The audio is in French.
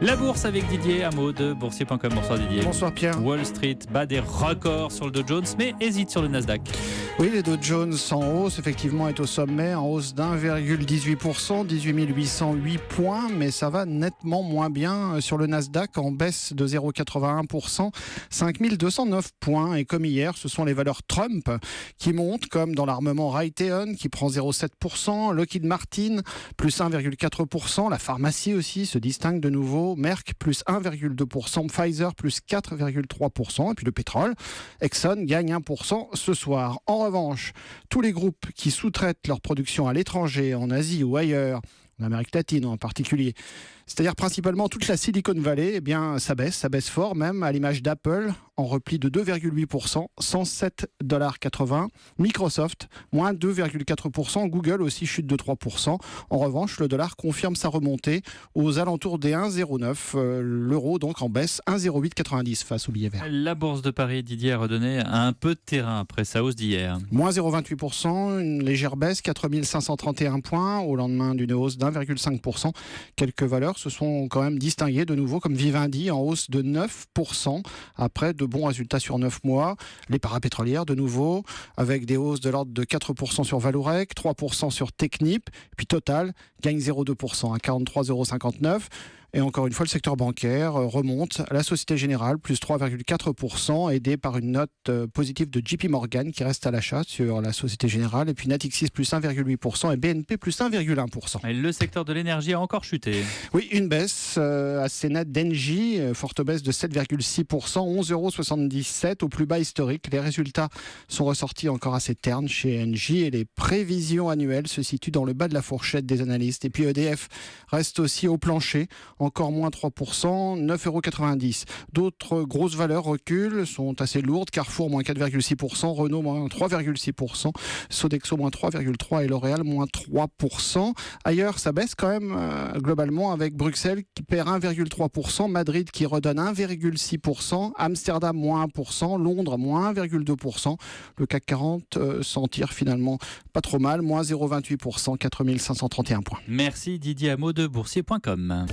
La bourse avec Didier Hameau de boursier.com. Bonsoir Didier. Bonsoir Pierre. Wall Street bat des records sur le Dow Jones mais hésite sur le Nasdaq. Oui, le Dow Jones en hausse, effectivement, est au sommet, en hausse d'1,18%, 18 808 points, mais ça va nettement moins bien sur le Nasdaq, en baisse de 0,81%, 5 209 points. Et comme hier, ce sont les valeurs Trump qui montent, comme dans l'armement Raytheon, qui prend 0,7%, Lockheed Martin, plus 1,4%, la pharmacie aussi se distingue de nouveau, Merck, plus 1,2%, Pfizer, plus 4,3%, et puis le pétrole, Exxon gagne 1% ce soir. En revanche, tous les groupes qui sous-traitent leur production à l'étranger, en Asie ou ailleurs, en Amérique latine en particulier, c'est-à-dire principalement toute la Silicon Valley, eh bien ça baisse fort même, à l'image d'Apple, en repli de 2,8%, 107,80 $. Microsoft, moins 2,4%, Google aussi chute de 3%. En revanche, le dollar confirme sa remontée aux alentours des 1,09, l'euro donc en baisse, 1,0890 face au billet vert. La bourse de Paris, Didier, a redonné un peu de terrain après sa hausse d'hier. Moins 0,28%, une légère baisse, 4 531 points, au lendemain d'une hausse d'1,5%. Quelques valeurs se sont quand même distinguées de nouveau, comme Vivendi en hausse de 9%, après de bons résultats sur 9 mois. Les parapétrolières de nouveau, avec des hausses de l'ordre de 4% sur Vallourec, 3% sur Technip, puis Total gagne 0,2% à 43,59 €. Et encore une fois, le secteur bancaire remonte. La Société Générale, plus 3,4%, aidée par une note positive de JP Morgan qui reste à l'achat sur la Société Générale. Et puis Natixis, plus 1,8% et BNP, plus 1,1%. Et le secteur de l'énergie a encore chuté. Oui, une baisse assez nette d'Engie, forte baisse de 7,6%, 11,77 € au plus bas historique. Les résultats sont ressortis encore assez ternes chez Engie et les prévisions annuelles se situent dans le bas de la fourchette des analystes. Et puis EDF reste aussi au plancher, encore moins 3%, 9,90 €. D'autres grosses valeurs reculent, sont assez lourdes. Carrefour, moins 4,6%, Renault, moins 3,6%, Sodexo, moins 3,3% et L'Oréal, moins 3%. Ailleurs, ça baisse quand même globalement, avec Bruxelles qui perd 1,3%, Madrid qui redonne 1,6%, Amsterdam, moins 1%, Londres, moins 1,2%. Le CAC 40 s'en tire finalement pas trop mal, moins 0,28%, 4 531 points. Merci Didier Hameau de boursier.com.